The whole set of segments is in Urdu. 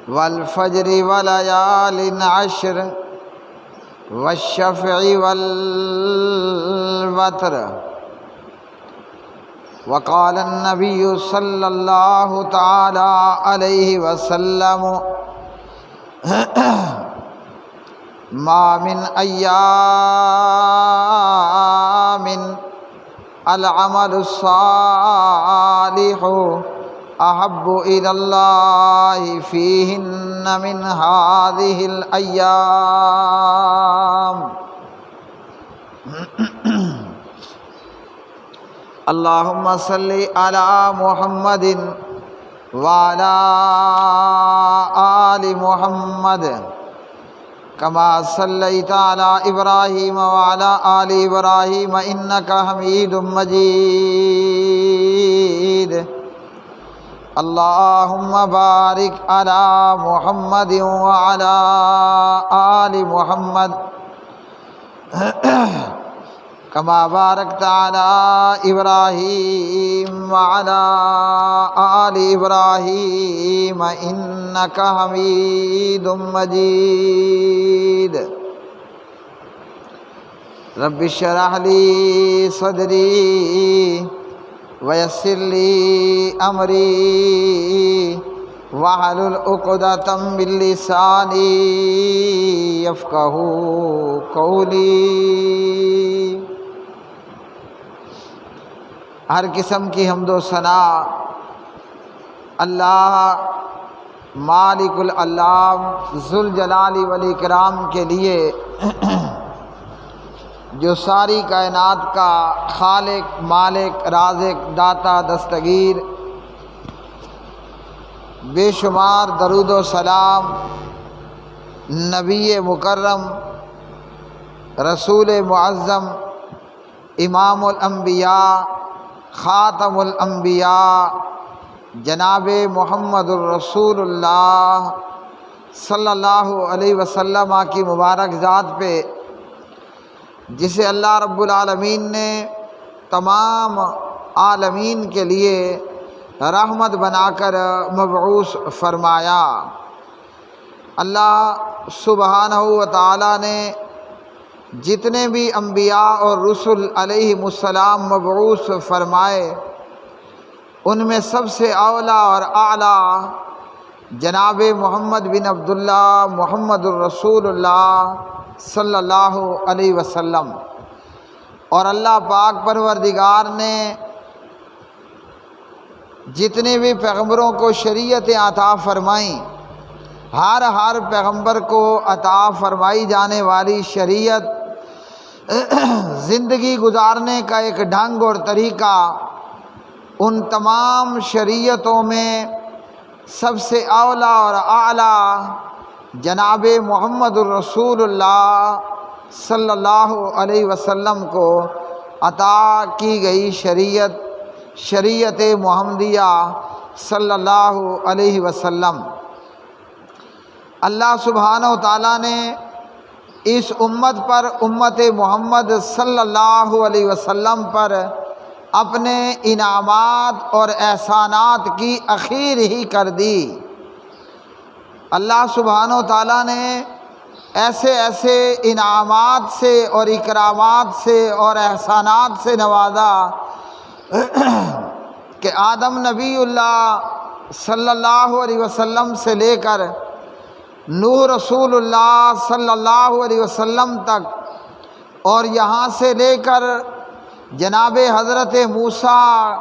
والفجر وليال عشر والشفع والوتر. وقال النبي صلى الله تعالى عليه وسلم ما من أيام العمل الصالح أحب إلى الله فيهن من هذه الأيام. اللهم صل على محمد وعلى آل محمد كما صليت على إبراهيم وعلى آل إبراهيم إنك حميد مجيد. اللهم بارك على محمد وعلى آل محمد كما باركت على إبراهيم وعلى آل إبراهيم إنك حميد مجيد. رب اشرح لي صدري ويسر لي أمري واحلل عقدة من لساني يفقهوا قولي. ہر قسم کی حمد و ثنا اللہ مالک العلام ذوالجلال والاکرام کے لیے جو ساری کائنات کا خالق، مالک، رازق، داتا، دستگیر. بے شمار درود و سلام نبی مکرم، رسول معظم، امام الانبیاء، خاتم الانبیاء، جناب محمد الرسول اللہ صلی اللہ علیہ وسلم کی مبارک ذات پہ، جسے اللہ رب العالمین نے تمام عالمین کے لیے رحمت بنا کر مبعوث فرمایا. اللہ سبحانہ و تعالیٰ نے جتنے بھی انبیاء اور رسل علیہم السلام مبعوث فرمائے، ان میں سب سے اولیٰ اور اعلیٰ جناب محمد بن عبداللہ محمد الرسول اللہ صلی اللہ علیہ وسلم. اور اللہ پاک پروردگار نے جتنے بھی پیغمبروں کو شریعتیں عطا فرمائیں، ہر پیغمبر کو عطا فرمائی جانے والی شریعت زندگی گزارنے کا ایک ڈھنگ اور طریقہ، ان تمام شریعتوں میں سب سے اولیٰ اور اعلیٰ جناب محمد الرسول اللہ صلی اللہ علیہ وسلم کو عطا کی گئی شریعت محمدیہ صلی اللہ علیہ وسلم. اللہ سبحانہ و تعالیٰ نے اس امت پر، امت محمد صلی اللہ علیہ وسلم پر اپنے انعامات اور احسانات کی اخیر ہی کر دی. اللہ سبحانہ و تعالیٰ نے ایسے انعامات سے اور اکرامات سے اور احسانات سے نوازا کہ آدم نبی اللہ صلی اللہ علیہ وسلم سے لے کر نوح رسول اللہ صلی اللہ علیہ وسلم تک، اور یہاں سے لے کر جناب حضرت موسیٰ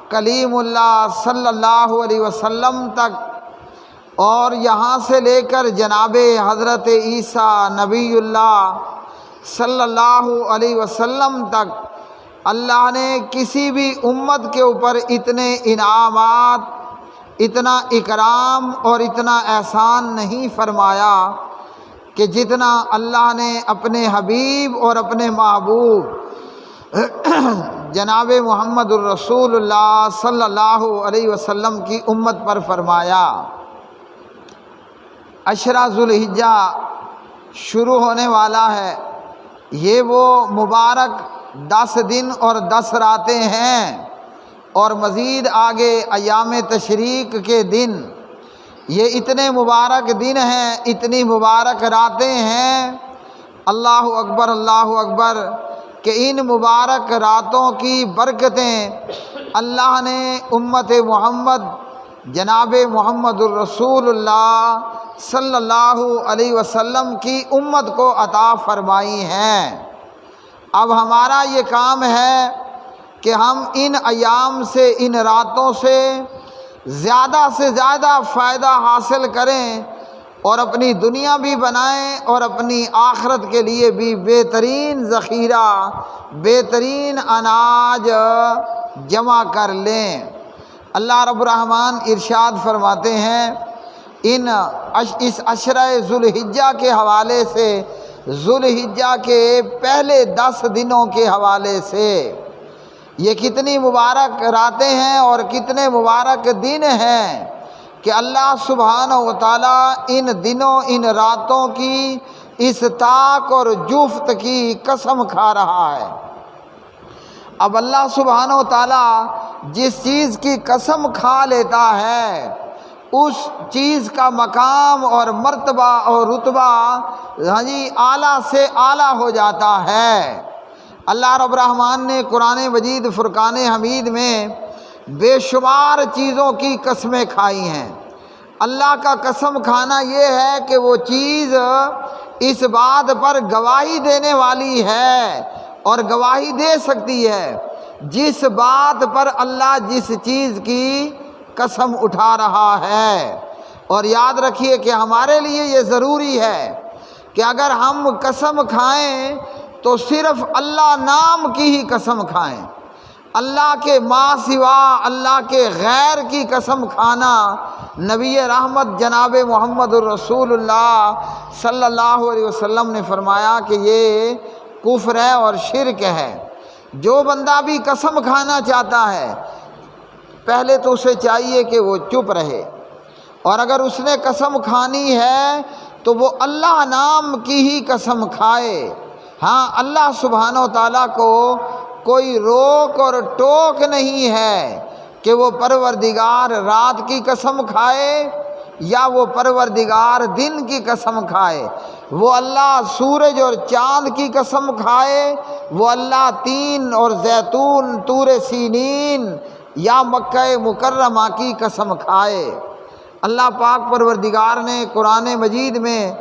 کلیم اللہ صلی اللہ علیہ وسلم تک، اور یہاں سے لے کر جناب حضرت عیسیٰ نبی اللہ صلی اللہ علیہ وسلم تک، اللہ نے کسی بھی امت کے اوپر اتنے انعامات، اتنا اکرام اور اتنا احسان نہیں فرمایا کہ جتنا اللہ نے اپنے حبیب اور اپنے محبوب جناب محمد الرسول اللہ صلی اللہ علیہ وسلم کی امت پر فرمایا. عشرہ ذوالحجہ شروع ہونے والا ہے. یہ وہ مبارک 10 دن اور 10 راتیں ہیں، اور مزید آگے ایام تشریق کے دن یہ اتنے مبارک دن ہیں، اتنی مبارک راتیں ہیں، اللہ اکبر کہ ان مبارک راتوں کی برکتیں اللہ نے امت محمد جناب محمد الرسول اللہ صلی اللہ علیہ وسلم کی امت کو عطا فرمائی ہیں۔ اب ہمارا یہ کام ہے کہ ہم ان ایام سے، ان راتوں سے زیادہ فائدہ حاصل کریں اور اپنی دنیا بھی بنائیں اور اپنی آخرت کے لیے بھی بہترین ذخیرہ، بہترین اناج جمع کر لیں۔ اللہ رب الرحمن ارشاد فرماتے ہیں اس عشرہ ذوالحجہ کے حوالے سے، ذوالحجہ کے پہلے 10 دنوں کے حوالے سے، یہ کتنی مبارک راتیں ہیں اور کتنے مبارک دن ہیں کہ اللہ سبحانہ و تعالیٰ ان دنوں، ان راتوں کی اس طاق اور جفت کی قسم کھا رہا ہے۔ اب اللہ سبحانہ و تعالیٰ جس چیز کی قسم کھا لیتا ہے اس چیز کا مقام اور مرتبہ اور رتبہ اعلیٰ سے اعلیٰ ہو جاتا ہے۔ اللہ رب الرحمن نے قرآن مجید فرقان حمید میں بے شمار چیزوں کی قسمیں کھائی ہیں۔ اللہ کا قسم کھانا یہ ہے کہ وہ چیز اس بات پر گواہی دینے والی ہے اور گواہی دے سکتی ہے جس بات پر اللہ جس چیز کی قسم اٹھا رہا ہے۔ اور یاد رکھیے کہ ہمارے لیے یہ ضروری ہے کہ اگر ہم قسم کھائیں تو صرف اللہ نام کی ہی قسم کھائیں۔ اللہ کے ماں سوا اللہ کے غیر کی قسم کھانا، نبی رحمت جناب محمد الرسول اللہ صلی اللہ علیہ وسلم نے فرمایا کہ یہ کفر ہے اور شرک ہے۔ جو بندہ بھی قسم کھانا چاہتا ہے پہلے تو اسے چاہیے کہ وہ چپ رہے، اور اگر اس نے قسم کھانی ہے تو وہ اللہ نام کی ہی قسم کھائے۔ ہاں، اللہ سبحانہ و تعالیٰ کو کوئی روک اور ٹوک نہیں ہے کہ وہ پروردگار رات کی قسم کھائے یا وہ پروردگار دن کی قسم کھائے، وہ اللہ سورج اور چاند کی قسم کھائے، وہ اللہ تین اور زیتون، طور سینین یا مکہ مکرمہ کی قسم کھائے۔ اللہ پاک پروردگار نے قرآن مجید میں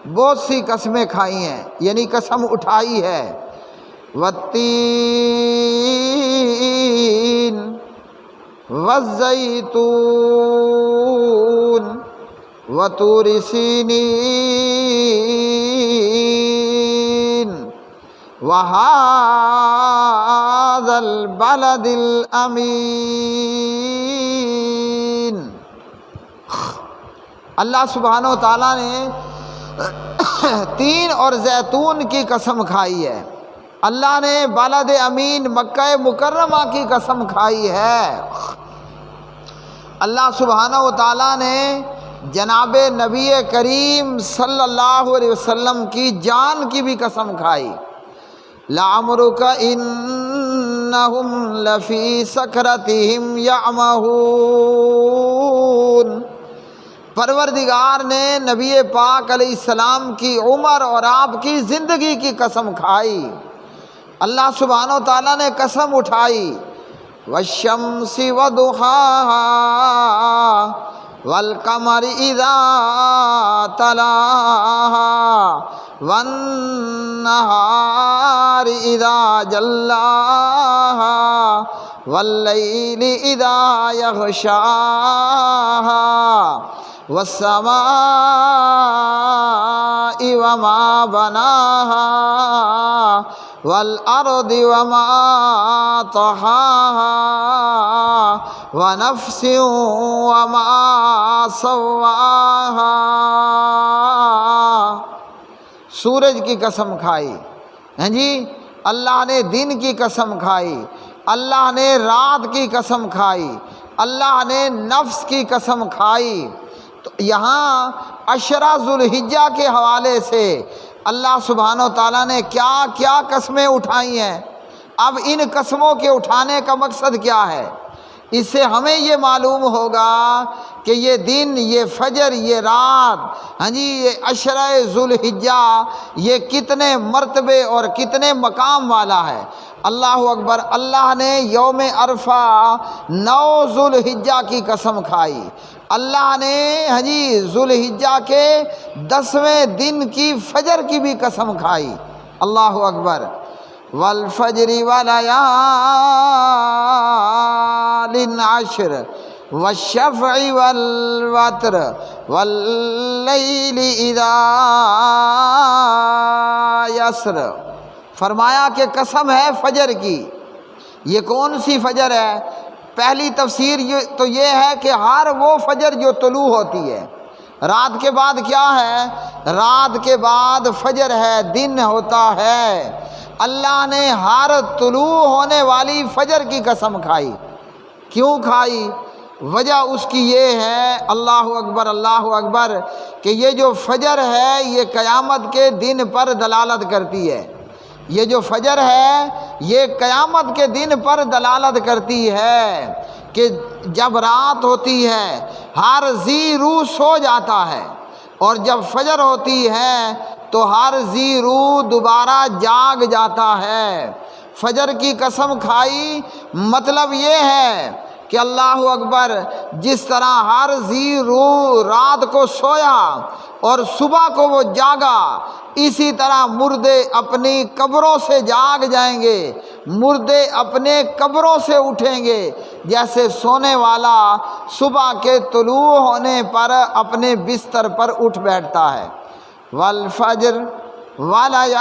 بہت سی قسمیں کھائی ہیں، یعنی قسم اٹھائی ہے۔ والتین والزیتون وطور سینین وہذا البلد الامین۔ اللہ سبحانہ و تعالیٰ نے تین اور زیتون کی قسم کھائی ہے، اللہ نے بلد امین مکہ مکرمہ کی قسم کھائی ہے، اللہ سبحانہ و تعالیٰ نے جناب نبی کریم صلی اللہ علیہ وسلم کی جان کی بھی قسم کھائی۔ لعمرک انہم لفی سکرتہم یعمہون۔ پروردگار نے نبی پاک علیہ السلام کی عمر اور آپ کی زندگی کی قسم کھائی۔ اللہ سبحانہ و تعالیٰ نے قسم اٹھائی، والشمس وضحاہا والقمر اذا تلاہا والنہار اذا جلاہا واللیل اذا یغشاہا والسماء وما بناہا والارض وما طحاہا ونفس وما سواہا۔ سورج کی قسم کھائی، ہیں جی، اللہ نے دن کی قسم کھائی، اللہ نے رات کی قسم کھائی، اللہ نے نفس کی قسم کھائی۔ تو یہاں عشرہ ذوالحجہ کے حوالے سے اللہ سبحانہ و تعالیٰ نے کیا کیا قسمیں اٹھائی ہیں۔ اب ان قسموں کے اٹھانے کا مقصد کیا ہے؟ اس سے ہمیں یہ معلوم ہوگا کہ یہ دن، یہ فجر، یہ رات، ہاں جی، یہ عشرہ ذوالحجہ یہ کتنے مرتبے اور کتنے مقام والا ہے۔ اللہ اکبر۔ اللہ نے یوم عرفہ 9 ذوالحجہ کی قسم کھائی۔ اللہ نے ہاں جی ذوالحجہ کے 10ویں دن کی فجر کی بھی قسم کھائی۔ اللہ اکبر۔ والفجر ولیال عشر والشفع والوتر واللیل اذا یسر۔ فرمایا کہ قسم ہے فجر کی۔ یہ کون سی فجر ہے؟ پہلی تفسیر تو یہ ہے کہ ہر وہ فجر جو طلوع ہوتی ہے۔ رات کے بعد کیا ہے؟ رات کے بعد فجر ہے، دن ہوتا ہے۔ اللہ نے ہر طلوع ہونے والی فجر کی قسم کھائی۔ کیوں کھائی؟ وجہ اس کی یہ ہے، اللہ اکبر اللہ اکبر، کہ یہ جو فجر ہے یہ قیامت کے دن پر دلالت کرتی ہے۔ یہ جو فجر ہے یہ قیامت کے دن پر دلالت کرتی ہے کہ جب رات ہوتی ہے ہر ذی روح سو جاتا ہے، اور جب فجر ہوتی ہے تو ہر ذی روح دوبارہ جاگ جاتا ہے۔ فجر کی قسم کھائی مطلب یہ ہے کہ اللہ اکبر، جس طرح ہر ذی روح رات کو سویا اور صبح کو وہ جاگا، اسی طرح مردے اپنی قبروں سے جاگ جائیں گے، مردے اپنے قبروں سے اٹھیں گے، جیسے سونے والا صبح کے طلوع ہونے پر اپنے بستر پر اٹھ بیٹھتا ہے۔ والفجر ولیال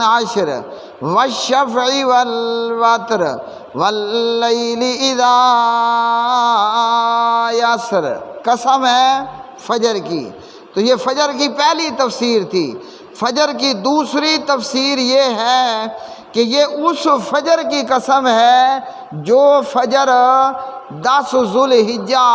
عشر والشفع والوتر واللیل اذا یسر۔ قسم ہے فجر کی۔ تو یہ فجر کی پہلی تفسیر تھی۔ فجر کی دوسری تفسیر یہ ہے کہ یہ اس فجر کی قسم ہے جو فجر 10 ذوالحجہ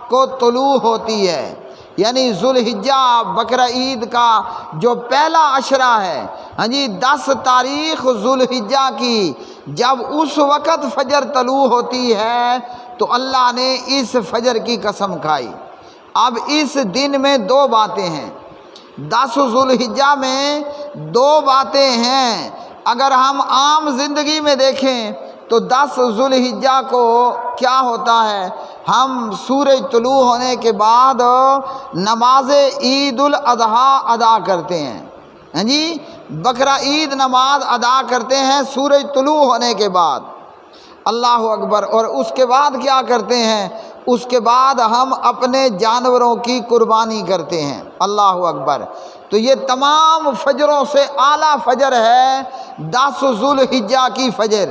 کو طلوع ہوتی ہے، یعنی ذوالحجہ بقرہ عید کا جو پہلا عشرہ ہے، ہاں جی 10 تاریخ ذوالحجہ کی جب اس وقت فجر طلوع ہوتی ہے تو اللہ نے اس فجر کی قسم کھائی۔ اب اس دن میں 2 باتیں ہیں، 10 ذوالحجہ میں 2 باتیں ہیں۔ اگر ہم عام زندگی میں دیکھیں تو 10 ذوالحجہ کو کیا ہوتا ہے؟ ہم سورج طلوع ہونے کے بعد نماز عید الاضحیٰ ادا کرتے ہیں، ہاں جی بقرہ عید نماز ادا کرتے ہیں سورج طلوع ہونے کے بعد۔ اللہ اکبر۔ اور اس کے بعد کیا کرتے ہیں؟ اس کے بعد ہم اپنے جانوروں کی قربانی کرتے ہیں۔ اللہ اکبر۔ تو یہ تمام فجروں سے اعلیٰ فجر ہے 10 ذوالحجہ کی فجر۔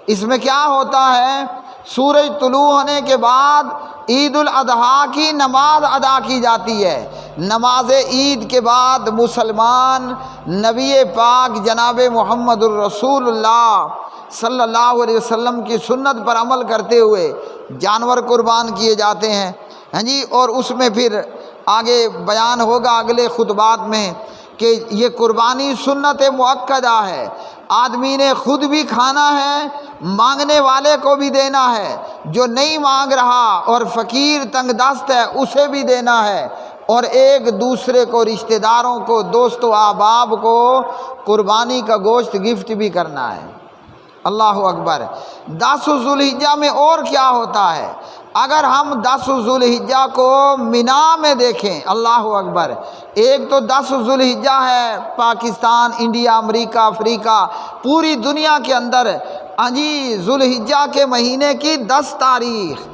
اس میں کیا ہوتا ہے؟ سورج طلوع ہونے کے بعد عید الاضحیٰ کی نماز ادا کی جاتی ہے۔ نماز عید کے بعد مسلمان نبی پاک جناب محمد الرسول اللہ صلی اللہ علیہ وسلم کی سنت پر عمل کرتے ہوئے جانور قربان کیے جاتے ہیں، ہاں جی۔ اور اس میں پھر آگے بیان ہوگا اگلے خطبات میں کہ یہ قربانی سنت مؤکدہ ہے۔ آدمی نے خود بھی کھانا ہے، مانگنے والے کو بھی دینا ہے، جو نہیں مانگ رہا اور فقیر تنگ دست ہے اسے بھی دینا ہے، اور ایک دوسرے کو، رشتہ داروں کو، دوست و احباب کو قربانی کا گوشت گفٹ بھی کرنا ہے۔ اللہ اکبر۔ 10 ذوالحجہ میں اور کیا ہوتا ہے؟ اگر ہم 10 ذوالحجہ کو مینا میں دیکھیں، اللہ اکبر، ایک تو 10 ذوالحجہ ہے پاکستان، انڈیا، امریکہ، افریقہ، پوری دنیا کے اندر ہاں جی ذوالحجہ کے مہینے کی 10 تاریخ،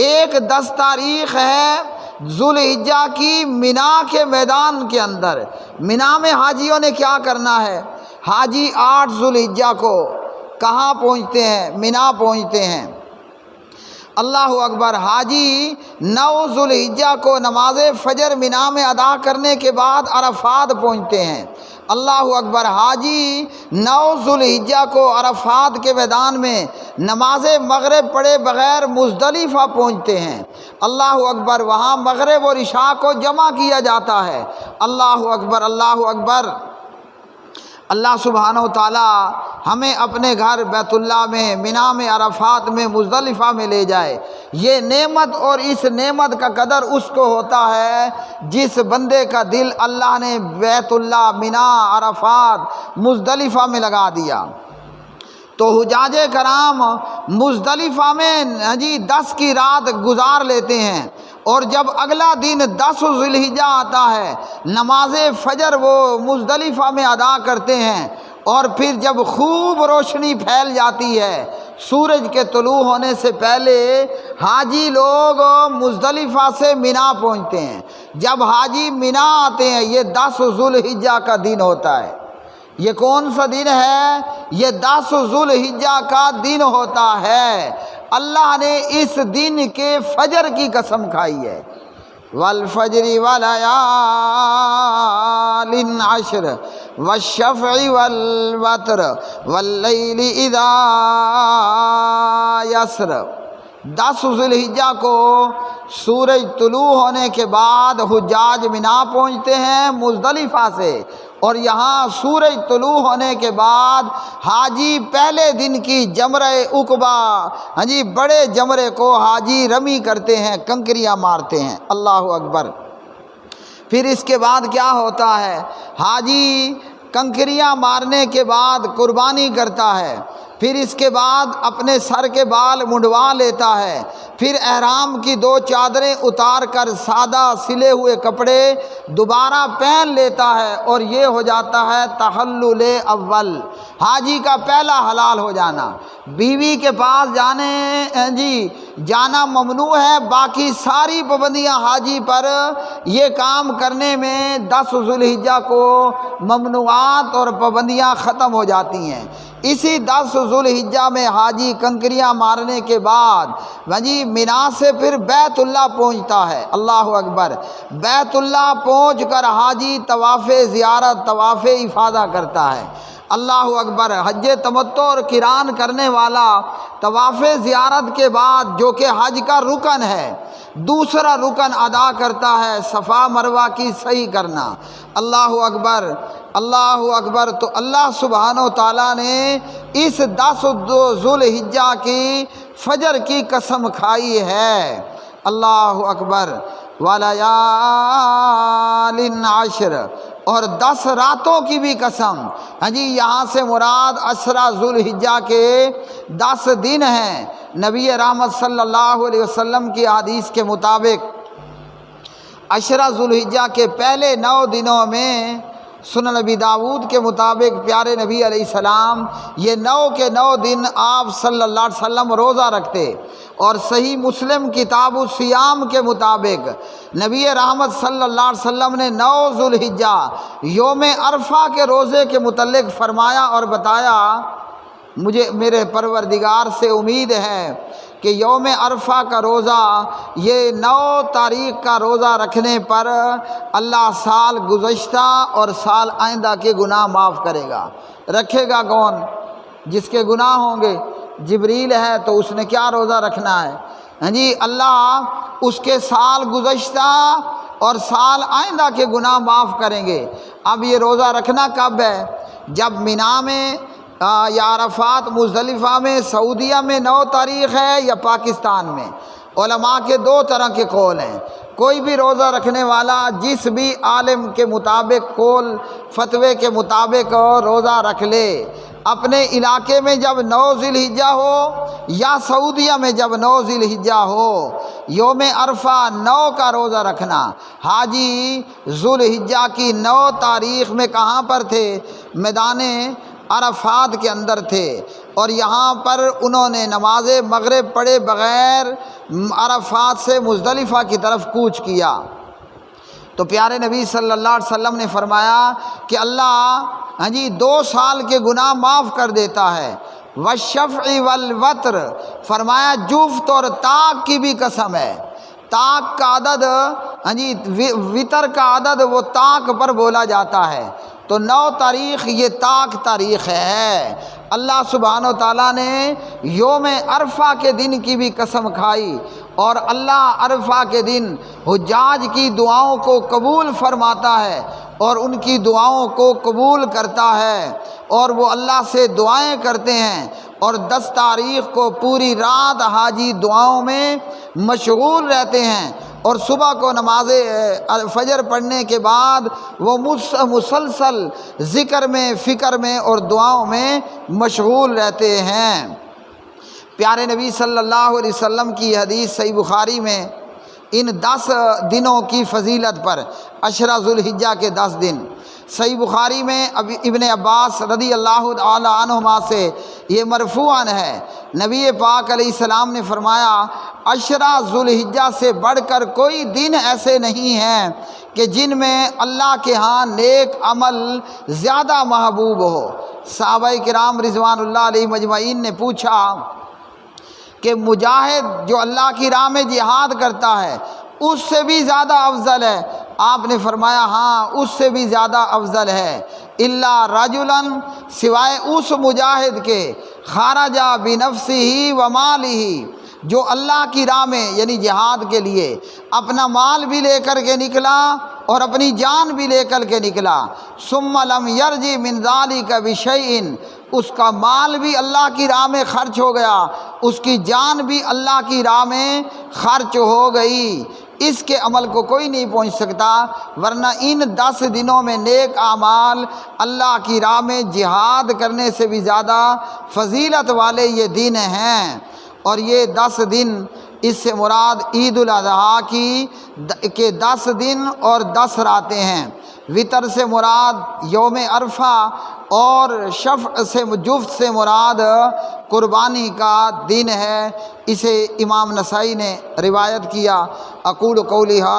ایک 10 تاریخ ہے ذوالحجہ کی مینا کے میدان کے اندر۔ مینا میں حاجیوں نے کیا کرنا ہے؟ حاجی 8 ذوالحجہ کو کہاں پہنچتے ہیں؟ مینا پہنچتے ہیں۔ اللہ اکبر۔ حاجی 9 ذوالحجہ کو نماز فجر مینا میں ادا کرنے کے بعد عرفات پہنچتے ہیں۔ اللہ اکبر۔ حاجی 9 ذوالحجہ کو عرفات کے میدان میں نماز مغرب پڑھے بغیر مزدلفہ پہنچتے ہیں۔ اللہ اکبر۔ وہاں مغرب اور عشاء کو جمع کیا جاتا ہے۔ اللہ اکبر اللہ اکبر۔ اللہ سبحانہ و تعالیٰ ہمیں اپنے گھر بیت اللہ میں، مینا میں، عرفات میں، مزدلفہ میں لے جائے۔ یہ نعمت اور اس نعمت کا قدر اس کو ہوتا ہے جس بندے کا دل اللہ نے بیت اللہ، مینا، عرفات، مزدلفہ میں لگا دیا۔ تو حجاج کرام مزدلفہ میں 10 کی رات گزار لیتے ہیں، اور جب اگلا دن 10 ذو الحجہ آتا ہے، نماز فجر وہ مزدلفہ میں ادا کرتے ہیں، اور پھر جب خوب روشنی پھیل جاتی ہے سورج کے طلوع ہونے سے پہلے، حاجی لوگ مزدلفہ سے مینا پہنچتے ہیں۔ جب حاجی مینا آتے ہیں، یہ 10 ذو الحجہ کا دن ہوتا ہے۔ یہ کون سا دن ہے؟ یہ 10 ذو الحجہ کا دن ہوتا ہے۔ اللہ نے اس دن کے فجر کی قسم کھائی ہے، والفجر ولیال عشر والشفع والوتر واللیل اذا یسر۔ 10 ذو الحجہ کو سورج طلوع ہونے کے بعد حجاج مینا پہنچتے ہیں مزدلفہ سے، اور یہاں سورج طلوع ہونے کے بعد حاجی پہلے دن کی جمرہ عقبہ، بڑے جمرے کو حاجی رمی کرتے ہیں، کنکریاں مارتے ہیں۔ اللہ اکبر۔ پھر اس کے بعد کیا ہوتا ہے؟ حاجی کنکریاں مارنے کے بعد قربانی کرتا ہے، پھر اس کے بعد اپنے سر کے بال منڈوا لیتا ہے، پھر احرام کی 2 چادریں اتار کر سادہ سلے ہوئے کپڑے دوبارہ پہن لیتا ہے، اور یہ ہو جاتا ہے تحلل اول، حاجی کا پہلا حلال ہو جانا۔ بیوی کے پاس جانا ممنوع ہے، باقی ساری پابندیاں حاجی پر یہ کام کرنے میں 10 ذو الحجہ کو ممنوعات اور پابندیاں ختم ہو جاتی ہیں۔ اسی 10 ذو الحجہ میں حاجی کنکریاں مارنے کے بعد مینا سے پھر بیت اللہ پہنچتا ہے۔ اللہ اکبر۔ بیت اللہ پہنچ کر حاجی طواف زیارت، طواف افاضہ کرتا ہے۔ اللہ اکبر۔ حج تمتع اور قران کرنے والا طواف زیارت کے بعد، جو کہ حج کا رکن ہے، دوسرا رکن ادا کرتا ہے صفا مروہ کی سعی کرنا۔ اللہ اکبر، اللہ اکبر۔ تو اللہ سبحانہ و تعالیٰ نے اس 10 ذو الحجہ کی فجر کی قسم کھائی ہے۔ اللہ اکبر۔ ولیال عشر، اور 10 راتوں کی بھی قسم۔ یہاں سے مراد 10 ذو الحجہ کے 10 دن ہیں۔ نبی رحمت صلی اللہ علیہ وسلم کی حدیث کے مطابق 10 ذو الحجہ کے پہلے 9 دنوں میں، سنن نبی داود کے مطابق پیارے نبی علیہ السلام یہ 9 کے 9 دن آپ صلی اللہ علیہ وسلم روزہ رکھتے، اور صحیح مسلم کتاب الصیام کے مطابق نبی رحمت صلی اللہ علیہ وسلم نے 9 ذو الحجہ یوم عرفہ کے روزے کے متعلق فرمایا اور بتایا، مجھے میرے پروردگار سے امید ہے کہ یوم عرفہ کا روزہ، یہ 9 تاریخ کا روزہ رکھنے پر اللہ سال گزشتہ اور سال آئندہ کے گناہ معاف کرے گا۔ رکھے گا کون؟ جس کے گناہ ہوں گے۔ جبریل ہے تو اس نے کیا روزہ رکھنا ہے؟ اللہ اس کے سال گزشتہ اور سال آئندہ کے گناہ معاف کریں گے۔ اب یہ روزہ رکھنا کب ہے؟ جب مینا میں یا عرفات مزدلفہ میں، سعودیہ میں 9 تاریخ ہے یا پاکستان میں؟ علماء کے 2 طرح کے قول ہیں۔ کوئی بھی روزہ رکھنے والا جس بھی عالم کے مطابق، قول فتوے کے مطابق روزہ رکھ لے، اپنے علاقے میں جب 9 ذی الحجہ ہو یا سعودیہ میں جب 9 ذی الحجہ ہو، یوم عرفہ 9 کا روزہ رکھنا۔ حاجی ذو الحجہ کی 9 تاریخ میں کہاں پر تھے؟ میدان عرفات کے اندر تھے، اور یہاں پر انہوں نے نماز مغرب پڑھے بغیر عرفات سے مزدلفہ کی طرف کوچ کیا۔ تو پیارے نبی صلی اللہ علیہ وسلم نے فرمایا کہ اللہ 2 سال کے گناہ معاف کر دیتا ہے۔ والشفع والوتر، فرمایا جفت اور طاق کی بھی قسم ہے۔ طاق کا عدد، وطر کا عدد وہ طاق پر بولا جاتا ہے۔ تو 9 تاریخ یہ طاق تاریخ ہے۔ اللہ سبحانہ و تعالیٰ نے یوم عرفہ کے دن کی بھی قسم کھائی، اور اللہ عرفہ کے دن حجاج کی دعاؤں کو قبول فرماتا ہے، اور ان کی دعاؤں کو قبول کرتا ہے، اور وہ اللہ سے دعائیں کرتے ہیں، اور 10 تاریخ کو پوری رات حاجی دعاؤں میں مشغول رہتے ہیں، اور صبح کو نماز فجر پڑھنے کے بعد وہ مسلسل ذکر میں، فکر میں اور دعاؤں میں مشغول رہتے ہیں۔ پیارے نبی صلی اللہ علیہ وسلم کی حدیث صحیح بخاری میں ان 10 دنوں کی فضیلت پر، عشرہ ذوالحجہ کے 10 دن، صحیح بخاری میں ابن عباس رضی اللہ تعالی عنہما سے یہ مرفوعاً ہے، نبی پاک علیہ السلام نے فرمایا عشرہ ذوالحجہ سے بڑھ کر کوئی دن ایسے نہیں ہیں کہ جن میں اللہ کے ہاں نیک عمل زیادہ محبوب ہو۔ صحابہ کرام رضوان اللہ علیہ مجمعین نے پوچھا کہ مجاہد جو اللہ کی راہ میں جہاد کرتا ہے اس سے بھی زیادہ افضل ہے؟ آپ نے فرمایا ہاں اس سے بھی زیادہ افضل ہے، الا رجلا، سوائے اس مجاہد کے، خرج بنفسہ و مالہ، جو اللہ کی راہ میں یعنی جہاد کے لیے اپنا مال بھی لے کر کے نکلا اور اپنی جان بھی لے کر کے نکلا، ثم لم یرجع من ذلک بشیء، اس کا مال بھی اللہ کی راہ میں خرچ ہو گیا، اس کی جان بھی اللہ کی راہ میں خرچ ہو گئی، اس کے عمل کو کوئی نہیں پہنچ سکتا۔ ورنہ ان 10 دنوں میں نیک اعمال اللہ کی راہ میں جہاد کرنے سے بھی زیادہ فضیلت والے یہ دن ہیں۔ اور یہ 10 دن، اس سے مراد عید الاضحیٰ کے 10 دن اور 10 راتیں ہیں۔ وطر سے مراد یوم عرفہ اور شفع سے جفت سے مراد قربانی کا دن ہے۔ اسے امام نسائی نے روایت کیا۔ اقول قولی ھذا